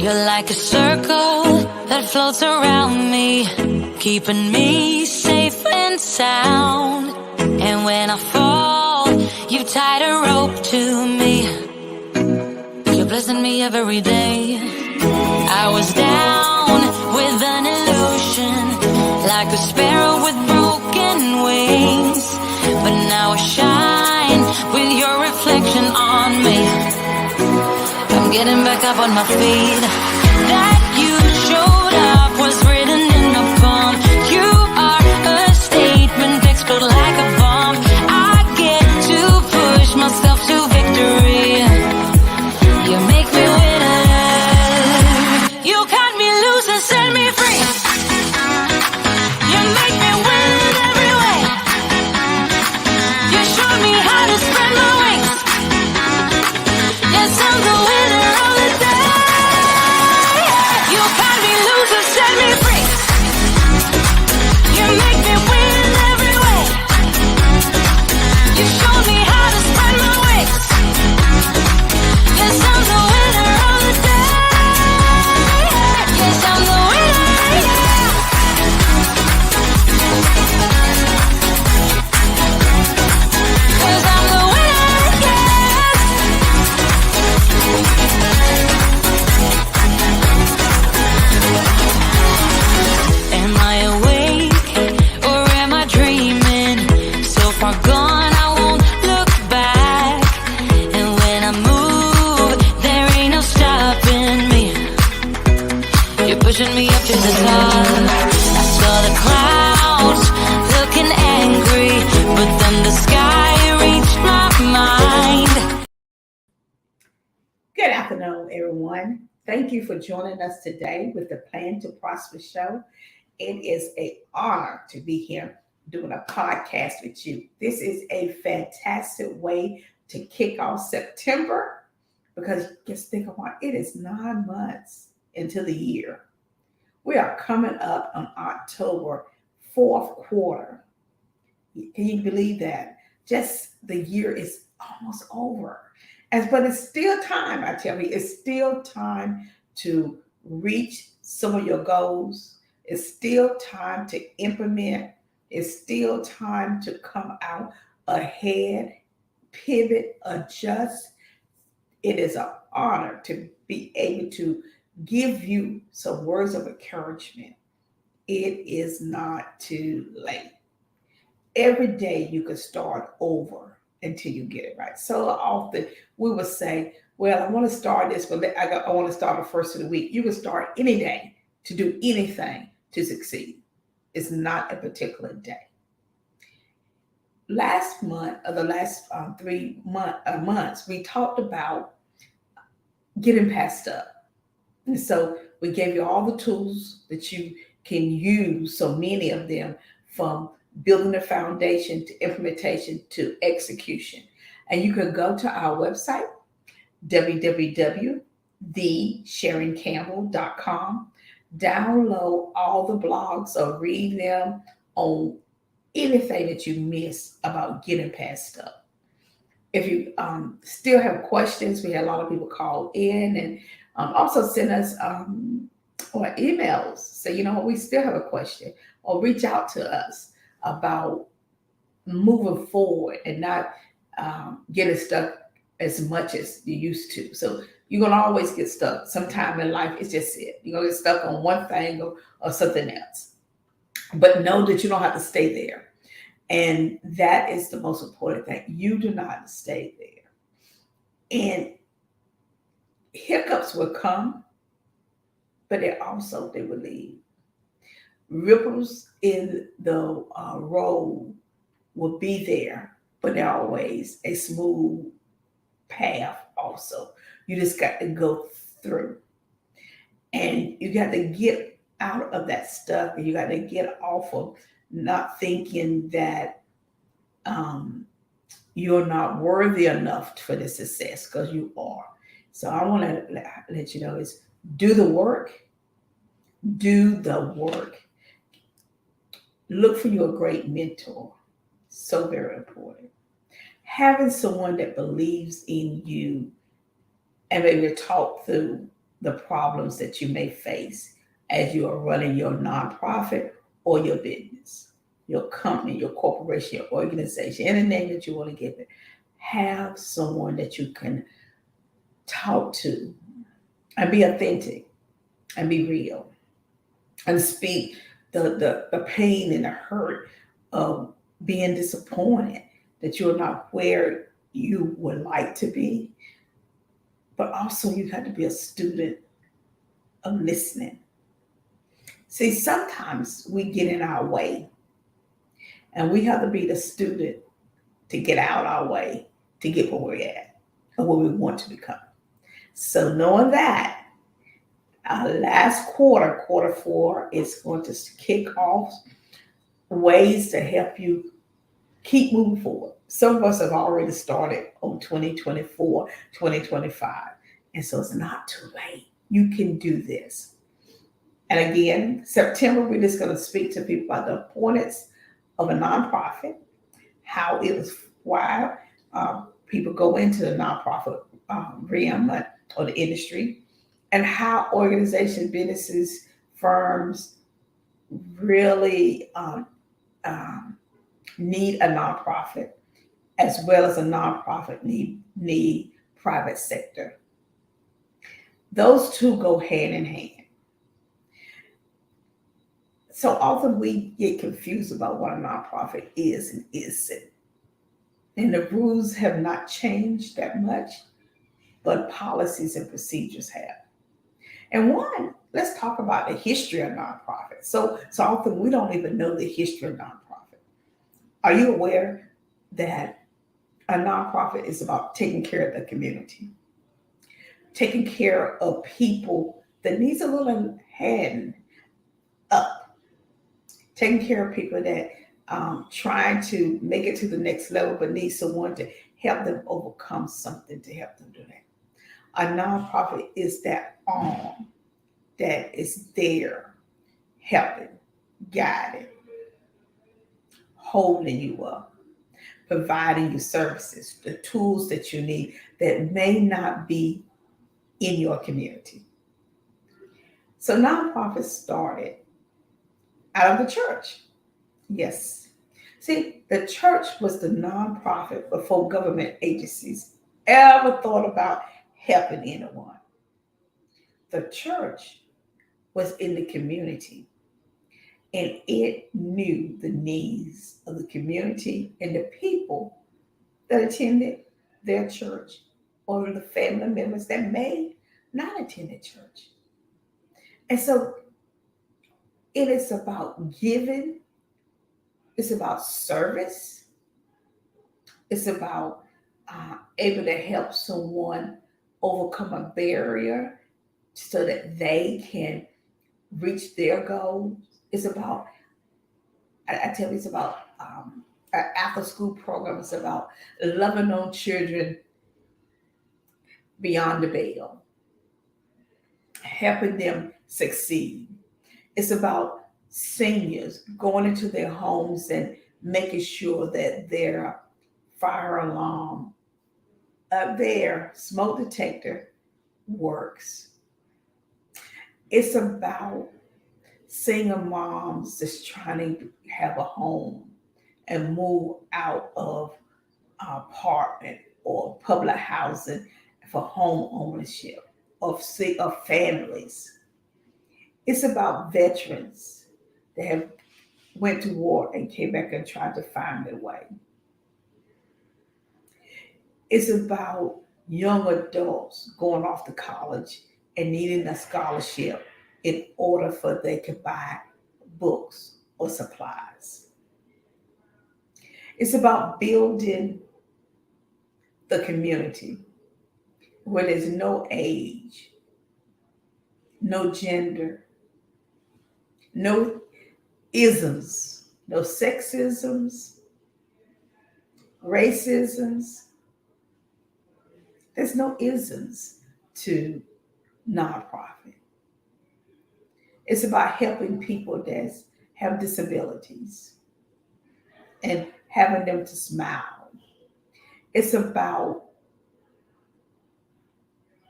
You're like a circle that floats around me, keeping me safe and sound. And when I fall, you tied a rope to me. You're blessing me every day. I was down with an illusion, like a sparrow with broken wings. But now I shine with your reflection on me. I'm getting back up on my feet. That you showed up was written in my palm. You are a statement, explode like a bomb. I get to push myself to victory. You make me winner. You cut me loose and set me free. You make me win every way. You showed me how to spread my wings. Yes, I'm the winner of the day. You cut me loose and set me free. You make me win every way. You showed me how to spread my wings. Yes, I'm the winner of the day. Yes, I'm the winner, yeah. 'Cause I'm the winner, yes. Am I awake or am I dreaming? So far gone, I won't look back. And when I move, there ain't no stopping me. You're pushing me up to the top. I saw the clouds looking angry, but then the sky reached my mind. Good afternoon, everyone. Thank you for joining us today with the Plan to Prosper show. It is an honor to be here doing a podcast with you. This is a fantastic way to kick off September because just think about it, it is 9 months into the year. We are coming up on October, fourth quarter. Can you believe that? Just the year is almost over. But it's still time, I tell you, it's still time to reach some of your goals. It's still time to implement. It's still time to come out ahead, pivot, adjust. It is an honor to be able to give you some words of encouragement. It is not too late. Every day you can start over until you get it right. So often we would say, well, I want to start this, but I want to start the first of the week. You can start any day to do anything to succeed. It's not a particular day. Last month, or the last 3 months, we talked about getting past stuff. And so we gave you all the tools that you can use, so many of them, from building the foundation to implementation to execution. And you can go to our website, www.thesharoncampbell.com, download all the blogs or read them on anything that you miss about getting past stuff. If you still have questions, we had a lot of people call in and also send us or emails. Say, you know what, we still have a question, or reach out to us about moving forward and not getting stuck as much as you used to. So you're going to always get stuck. Sometime in life, it's just it. You're going to get stuck on one thing or something else. But know that you don't have to stay there. And that is the most important thing. You do not have to stay there. And hiccups will come, but they will leave. Ripples in the road will be there, but they're always a smooth path also. You just got to go through. And you got to get out of that stuff, and you got to get off of not thinking that you're not worthy enough for the success, because you are. So I want to let you know is do the work. Do the work. Look for you a great mentor. So very important. Having someone that believes in you and maybe talk through the problems that you may face as you are running your nonprofit or your business, your company, your corporation, your organization, any name that you want to give it. Have someone that you can talk to and be authentic and be real and speak the pain and the hurt of being disappointed that you're not where you would like to be. But also, you have to be a student of listening. See, sometimes we get in our way, and we have to be the student to get out our way to get where we're at or where we want to become. So, knowing that, our last quarter 4, is going to kick off ways to help you keep moving forward. Some of us have already started on 2024, 2025. And so it's not too late. You can do this. And again, September, we're just going to speak to people about the importance of a nonprofit, how it was, why people go into the nonprofit realm or the industry, and how organizations, businesses, firms really need a nonprofit, as well as a nonprofit need private sector. Those two go hand in hand. So often we get confused about what a nonprofit is and isn't. And the rules have not changed that much, but policies and procedures have. And one, let's talk about the history of nonprofits. So often we don't even know the history of nonprofit. Are you aware that a nonprofit is about taking care of the community, taking care of people that needs a little hand up, taking care of people that trying to make it to the next level but need someone to help them overcome something to help them do that. A nonprofit is that arm that is there helping, guiding, holding you up, providing you services, the tools that you need that may not be in your community. So nonprofits started out of the church. Yes. See, the church was the nonprofit before government agencies ever thought about helping anyone. The church was in the community, and it knew the needs of the community and the people that attended their church, or the family members that may not attend the church. And so it is about giving, it's about service, it's about able to help someone overcome a barrier so that they can reach their goals. It's about, I tell you, it's about an after school program. It's about loving on children beyond the veil, helping them succeed. It's about seniors going into their homes and making sure that their fire alarm, their smoke detector works. It's about single moms just trying to have a home and move out of an apartment or public housing for home ownership of families. It's about veterans that have went to war and came back and tried to find their way. It's about young adults going off to college and needing a scholarship in order for they could buy books or supplies. It's about building the community where there's no age, no gender, no isms, no sexisms, racisms. There's no isms to nonprofit. It's about helping people that have disabilities and having them to smile. It's about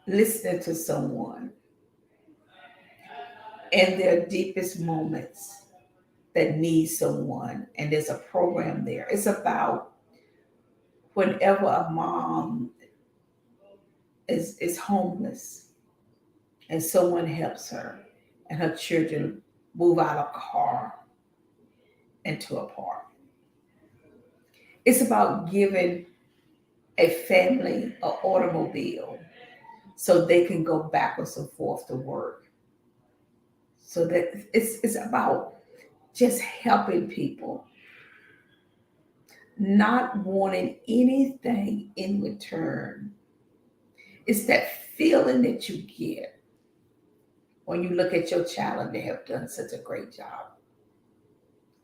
listening to someone in their deepest moments that need someone, and there's a program there. It's about whenever a mom is homeless and someone helps her and her children move out of car into a park. It's about giving a family an automobile so they can go backwards and forth to work. So that it's about just helping people, not wanting anything in return. It's that feeling that you get when you look at your child and they have done such a great job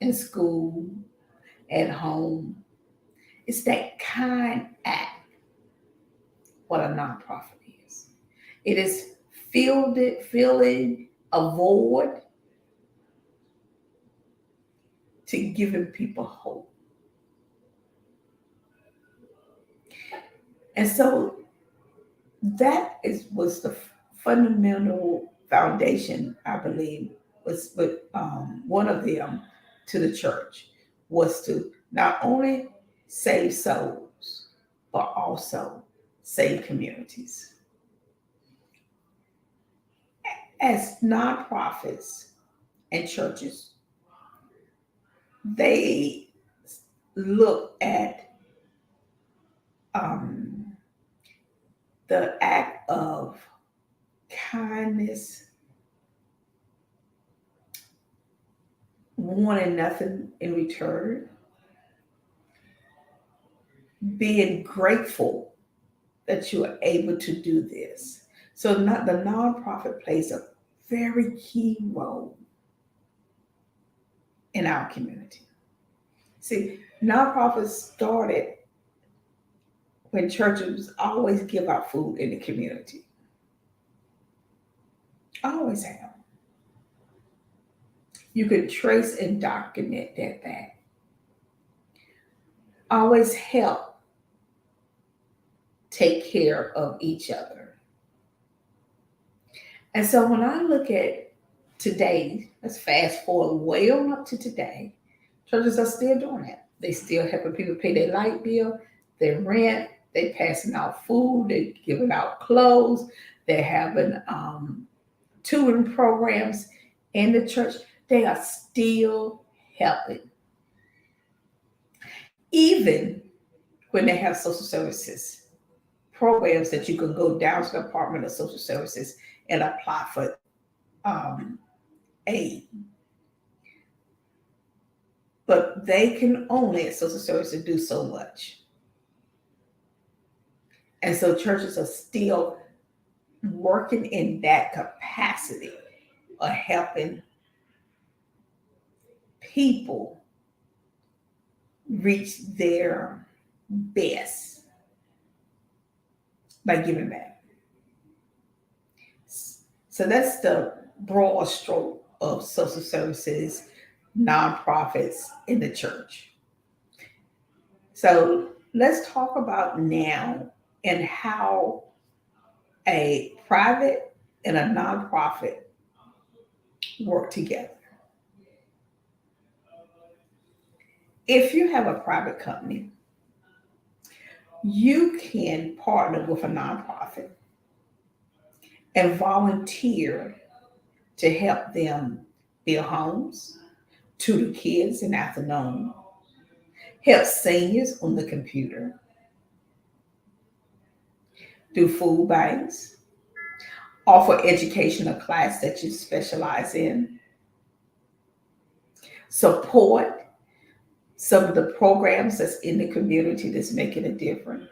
in school, at home. It's that kind act, what a nonprofit is. It is filling a void to giving people hope. And so was the fundamental foundation, I believe, was with one of them to the church, was to not only save souls, but also save communities. As nonprofits and churches, they look at the act of kindness, wanting nothing in return, being grateful that you are able to do this. So the nonprofit plays a very key role in our community. See, nonprofits started when churches always give out food in the community. Always have. You can trace and document that back. Always help take care of each other. And so when I look at today, let's fast forward way on up to today, churches are still doing that. They still helping people pay their light bill, their rent, they passing out food, they giving out clothes, they're having tutoring programs in the church. They are still helping. Even when they have social services programs that you can go down to the Department of Social Services and apply for aid. But they can only, at social services, do so much. And so churches are still working in that capacity of helping people reach their best by giving back. So that's the broad stroke of social services, nonprofits in the church. So let's talk about now and how a private and a nonprofit work together. If you have a private company, you can partner with a nonprofit and volunteer to help them build homes, tutor kids in the afternoon, help seniors on the computer, do food banks, offer educational class that you specialize in, support some of the programs that's in the community that's making a difference,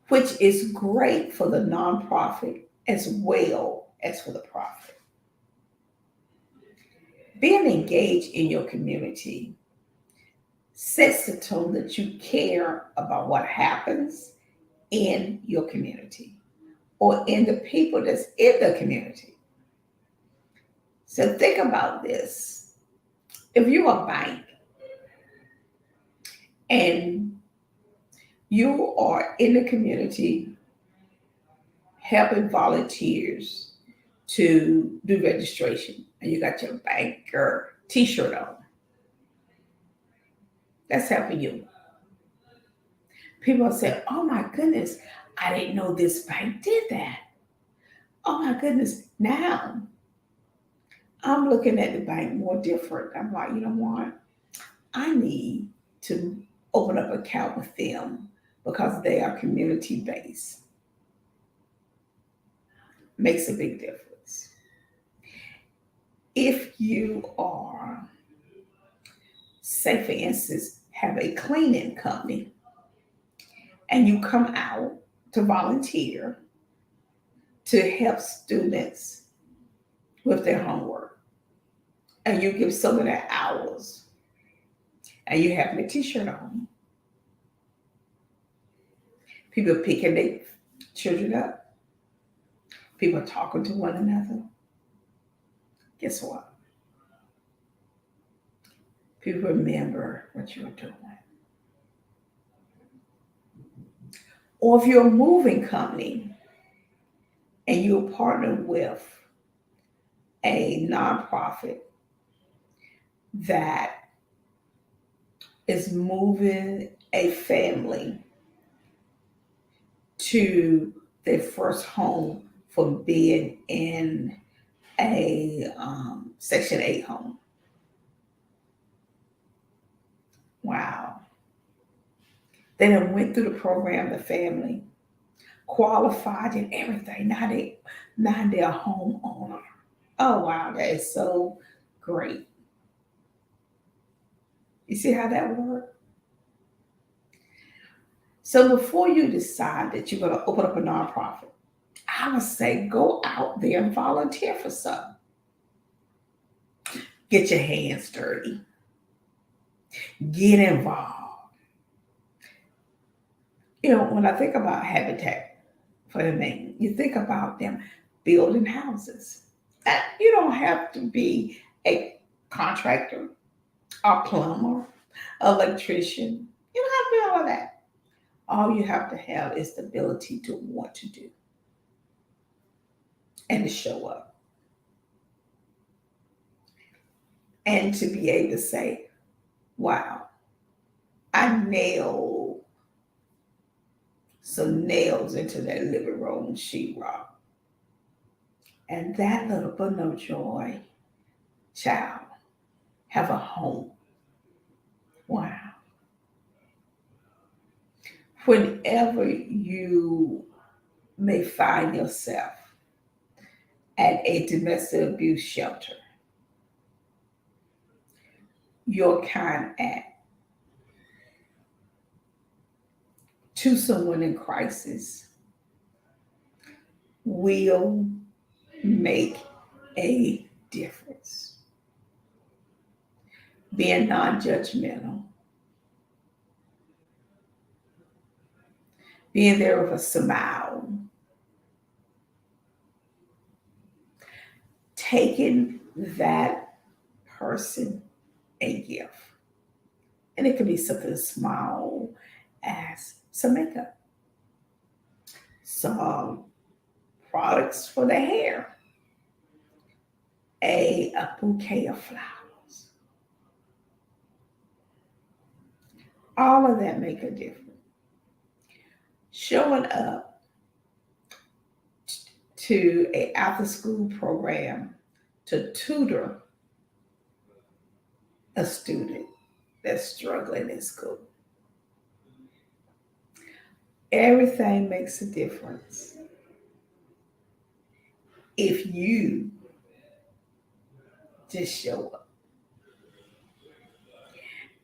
which is great for the nonprofit as well as for the profit. Being engaged in your community sets the tone that you care about what happens in your community or in the people that's in the community. So think about this. If you're a bank and you are in the community helping volunteers to do registration and you got your banker t-shirt on. That's helping you. People say, oh my goodness, I didn't know this bank did that. Oh my goodness. Now I'm looking at the bank more different. I'm like, you know what? I need to open up an account with them because they are community based. Makes a big difference. If you are, say for instance, have a cleaning company and you come out to volunteer to help students with their homework and you give some of their hours and you have your t-shirt on, people picking their children up, people talking to one another. Guess what? People remember what you're doing. Or if you're a moving company and you're partnered with a nonprofit that is moving a family to their first home for being in a Section 8 home. Wow. They done went through the program, the family, qualified and everything. Now they're a homeowner. Oh wow, that is so great. You see how that works? So before you decide that you're going to open up a nonprofit, I would say go out there and volunteer for something. Get your hands dirty. Get involved. You know, when I think about Habitat for Humanity, you think about them building houses. You don't have to be a contractor, a plumber, electrician. You don't have to be all of that. All you have to have is the ability to want to do and to show up. And to be able to say, wow, I nailed some nails into that living room sheetrock. And that little but no joy child have a home. Wow. Whenever you may find yourself at a domestic abuse shelter, your kind act to someone in crisis will make a difference. Being non-judgmental, being there with a smile, taking that person a gift. And it could be something small as some makeup, some products for the hair, a bouquet of flowers. All of that make a difference. Showing up to a after school program to tutor a student that's struggling in school. Everything makes a difference if you just show up.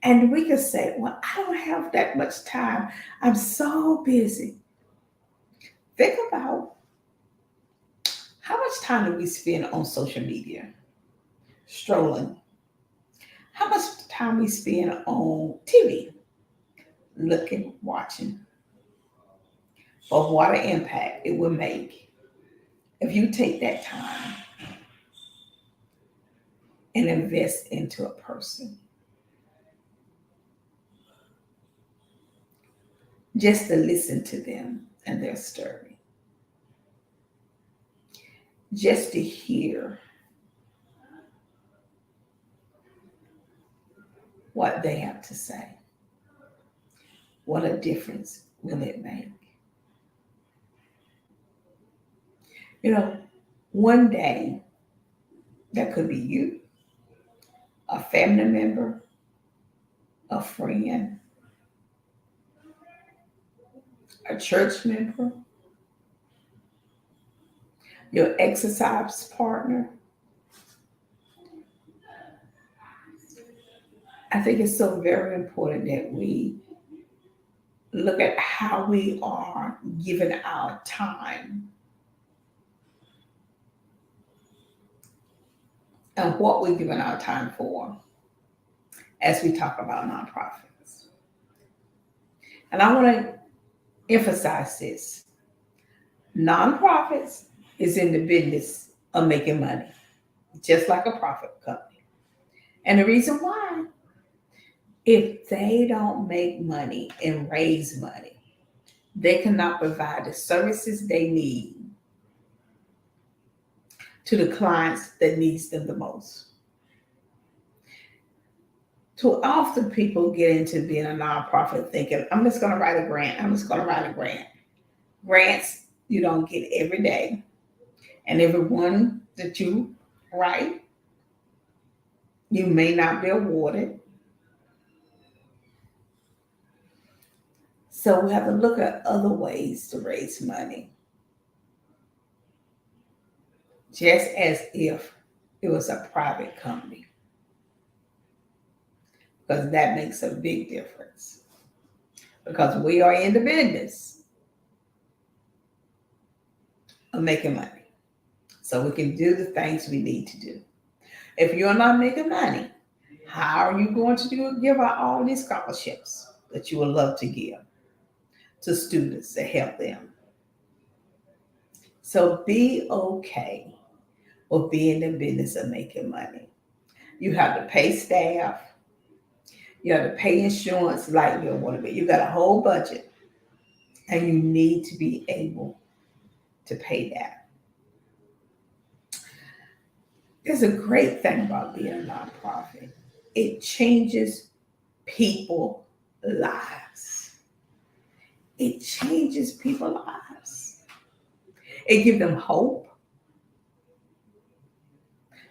And we can say, well, I don't have that much time. I'm so busy. Think about how much time do we spend on social media, strolling? How much time we spend on TV, looking, watching, for what an impact it will make if you take that time and invest into a person. Just to listen to them and their story. just to hear what they have to say. What a difference will it make? You know, one day that could be you, a family member, a friend, a church member, your exercise partner. I think it's so very important that we look at how we are giving our time and what we're giving our time for as we talk about nonprofits. And I want to emphasize this. Nonprofits is in the business of making money, just like a profit company. And the reason why, if they don't make money and raise money, they cannot provide the services they need to the clients that needs them the most. Too often people get into being a nonprofit thinking, I'm just going to write a grant. I'm just going to write a grant. Grants you don't get every day. And every one that you write, you may not be awarded. So we have to look at other ways to raise money. Just as if it was a private company. Because that makes a big difference. Because we are in the business of making money. So we can do the things we need to do. If you're not making money, how are you going to give out all these scholarships that you would love to give to students to help them? So be okay with being in the business of making money. You have to pay staff. You have to pay insurance, light bill, water bill. You got a whole budget, and you need to be able to pay that. There's a great thing about being a nonprofit. It changes people's lives. It changes people's lives. It gives them hope.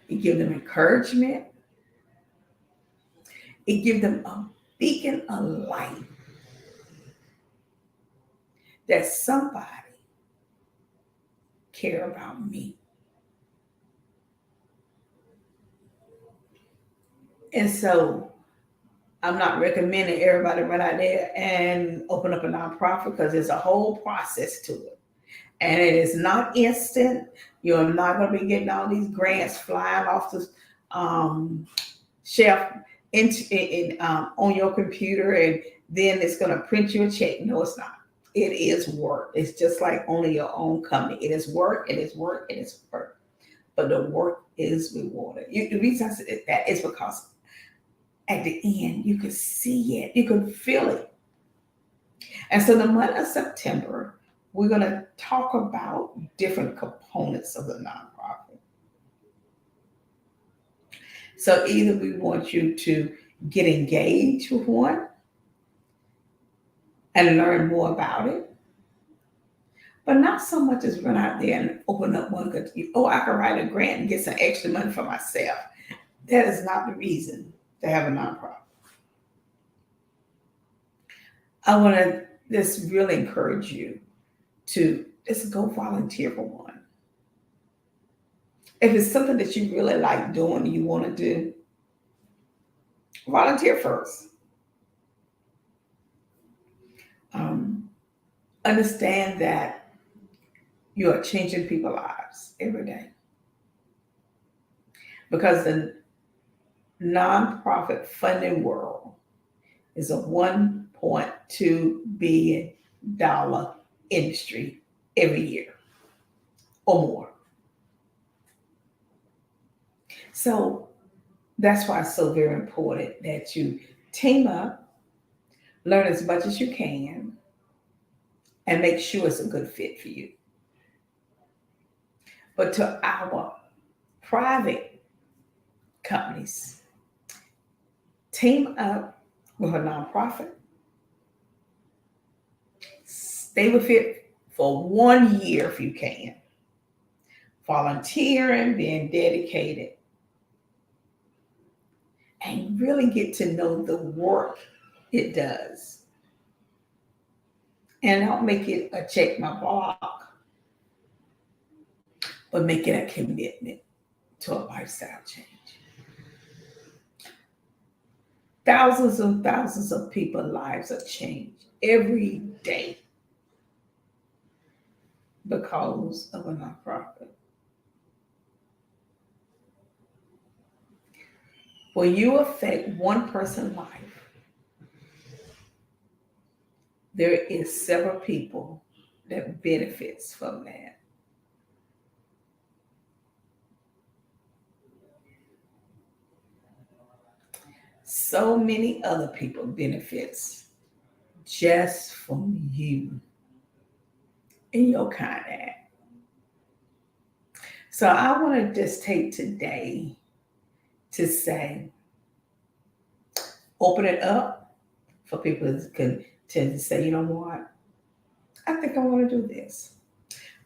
It gives them encouragement. It gives them a beacon of light that somebody care about me. And so I'm not recommending everybody run out there and open up a nonprofit because there's a whole process to it. And it is not instant. You're not going to be getting all these grants flying off the shelf on your computer, and then it's going to print you a check. No, it's not. It is work. It's just like owning your own company. It is work. It is work. It is work. But the work is rewarded. The reason I said that is because at the end, you could see it. You could feel it. And so the month of September, we're going to talk about different components of the nonprofit. So either we want you to get engaged with one and learn more about it, but not so much as run out there and open up one because, I can write a grant and get some extra money for myself. That is not the reason to have a nonprofit. I want to just really encourage you to just go volunteer for one. If it's something that you really like doing and you want to do, volunteer first. Understand that you are changing people's lives every day. Because the nonprofit funding world is a $1.2 billion industry every year or more. So that's why it's so very important that you team up, learn as much as you can, and make sure it's a good fit for you. but to our private companies. Team up with a nonprofit. Stay with it for 1 year if you can. Volunteering, being dedicated, and really get to know the work it does. And don't make it a check my block, but make it a commitment to a lifestyle change. Thousands and thousands of people's lives are changed every day because of a nonprofit. When you affect one person's life, there is several people that benefits from that. So many other people benefits just from you and your kind act. So I want to just take today to say, open it up for people to say, you know what, I think I want to do this.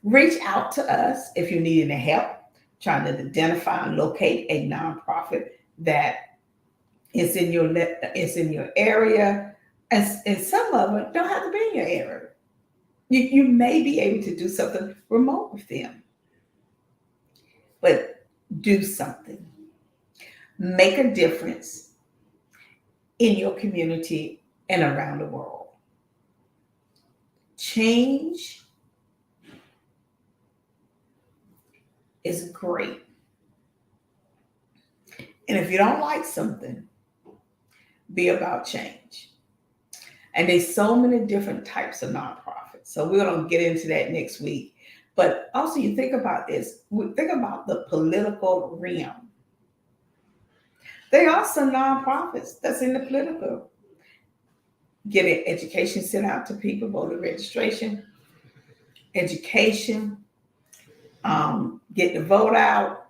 Reach out to us if you need any help trying to identify and locate a nonprofit that is in your area. And some of them don't have to be in your area. You may be able to do something remote with them, but do something. Make a difference in your community and around the world. Change is great. And if you don't like something, be about change. And there's so many different types of nonprofits. So we're going to get into that next week. But also you think about this, think about the political realm. There are some nonprofits that's in the political. Getting education sent out to people, voter registration, education, get the vote out,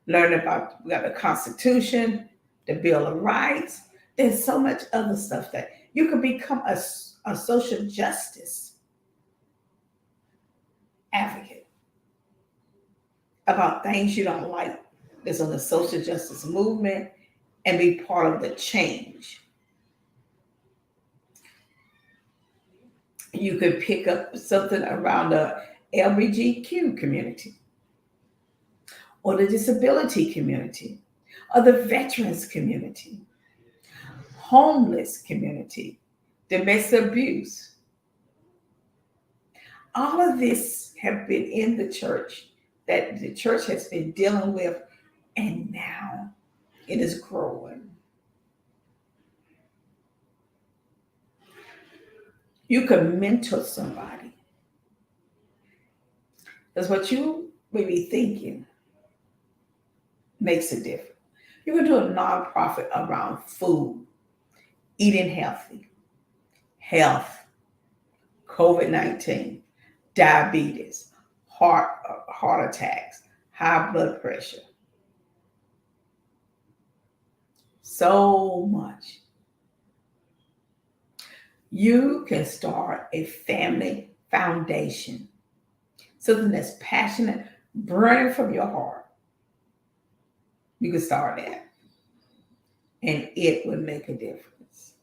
learn about, we got the Constitution, the Bill of Rights. There's so much other stuff that you can become a social justice advocate about things you don't like that's on the social justice movement and be part of the change. You could pick up something around the LGBTQ community or the disability community or the veterans community, homeless community, domestic abuse. All of this have been in the church that the church has been dealing with, and now it is growing. You can mentor somebody. That's what you may be thinking makes a difference. You can do a nonprofit around food, eating healthy, health, COVID-19, diabetes, heart attacks, high blood pressure. So much. You can start a family foundation, something that's passionate, burning from your heart. You can start that, and it will make a difference.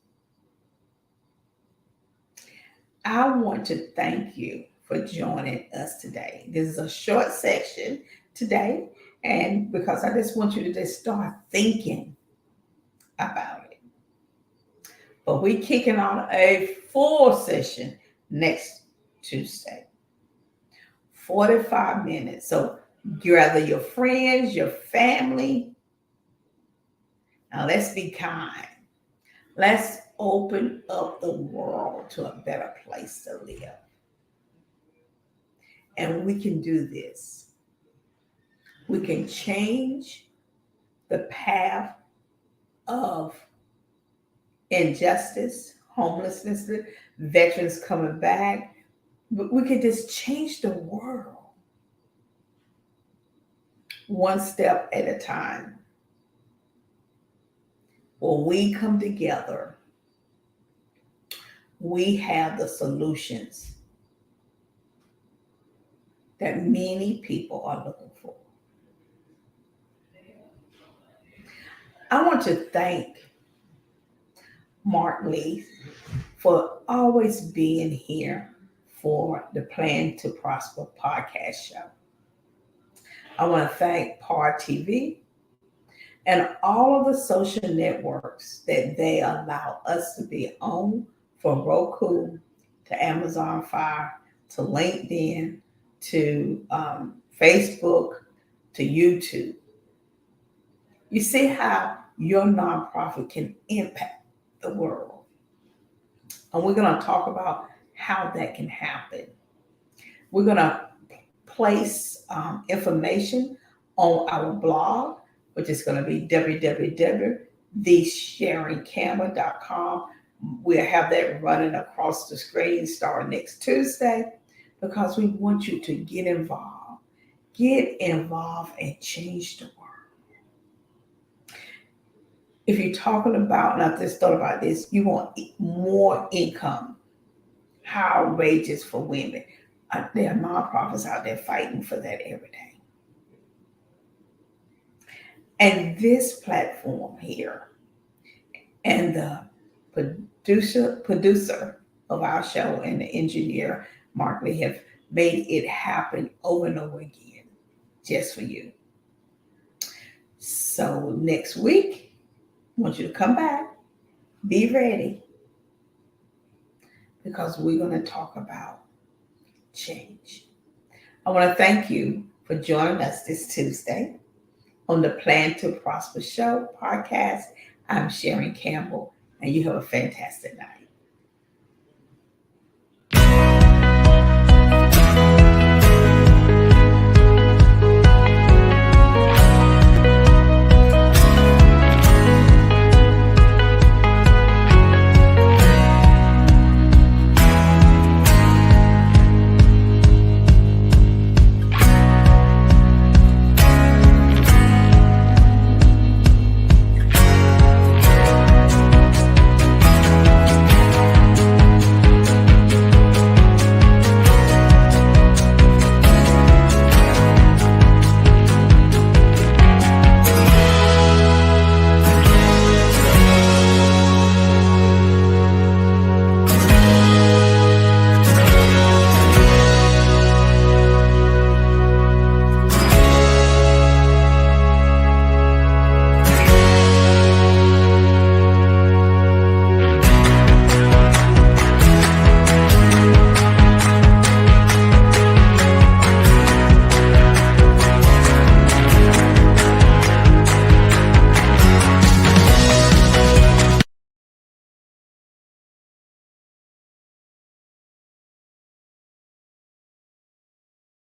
I want to thank you for joining us today. This is a short section today, and because I just want you to just start thinking about it. But we're kicking on a full session next Tuesday, 45 minutes. So gather your friends, your family. Now let's be kind. Let's open up the world to a better place to live. And we can do this. We can change the path of injustice, homelessness, veterans coming back. We can just change the world. one step at a time. When we come together, we have the solutions that many people are looking for. I want to thank Mark Lee for always being here for the Plan to Prosper podcast show. I want to thank PAR TV and all of the social networks that they allow us to be on, from Roku to Amazon Fire to LinkedIn to Facebook to YouTube. You see how your nonprofit can impact the world. And we're going to talk about how that can happen. We're going to place information on our blog, which is going to be www.thesharingcamera.com. We'll have that running across the screen starting next Tuesday, because we want you to get involved and change the world. If you're talking about, and I just thought about this, you want more income, higher wages for women. There are nonprofits out there fighting for that every day. And this platform here and the producer of our show and the engineer, Mark Lee, have made it happen over and over again just for you. So next week, I want you to come back, be ready, because we're going to talk about change. I want to thank you for joining us this Tuesday on the Plan to Prosper Show podcast. I'm Sharon Campbell, and you have a fantastic night.